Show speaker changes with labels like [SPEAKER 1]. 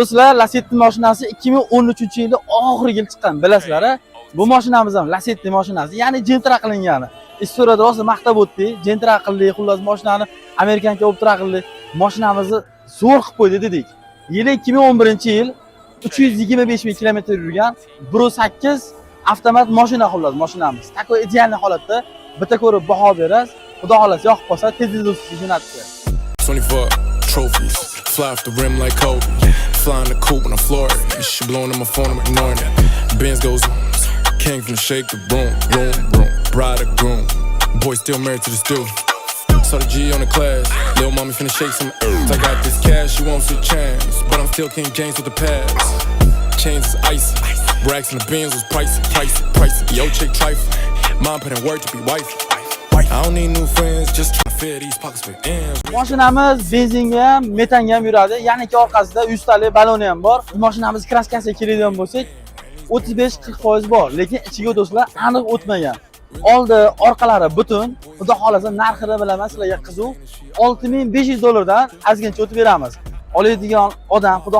[SPEAKER 1] Do'stlar, Lacetti mashinasi 2013-yilda oxirgi yil chiqqan, bilasizlar. Bu mashinamiz ham Lacetti mashinasi, ya'ni jentra qilingani. Istoriyada rosa maqtab o'tdi. Jentra qildi, xullas mashinani Amerikanga olib tura qildi. Mashinamizni zo'r qilib qo'ydi dedik. Yili 2011-yil 325 ming kilometr yurgan 1.8 avtomat mashina xullas mashinamiz. Takoy ideal holatda bitta ko'rib baho berasiz. Xudo xolasa yoqib qolsa tezlikda jo'natdi.
[SPEAKER 2] 24 trophies, fly off the rim like Kobe. Flying the coupe when I'm Florida. She blowing on my phone, I'm ignoring it. Benz goes, came from the shake the room, bride or groom. Boy still married to the stew. Saw the G on the class, little mommy finna shake some. I got this cash, you won't see a chance, but I'm still King James with the pass. Chains is icy, racks in the Benz was pricey. Yo chick trifling, mom put in work to be wifey. I don't need new friends, just trying to fill these pockets with M's.
[SPEAKER 1] Mashinamiz benzinga ham, metanga ham yuradi. Ya'ni orqasida 100 talik baloni ham bor. Mashinamiz kraskasiga keladigan bo'lsak, 35-40% bor, lekin ichiga do'stlar aniq o'tmagan. Oldi, orqalari butun. Xudo xolasa narxini bilaman, sizlarga qiziq. $6500 dan ozgincha o'tib beramiz. Oladigan odam xudo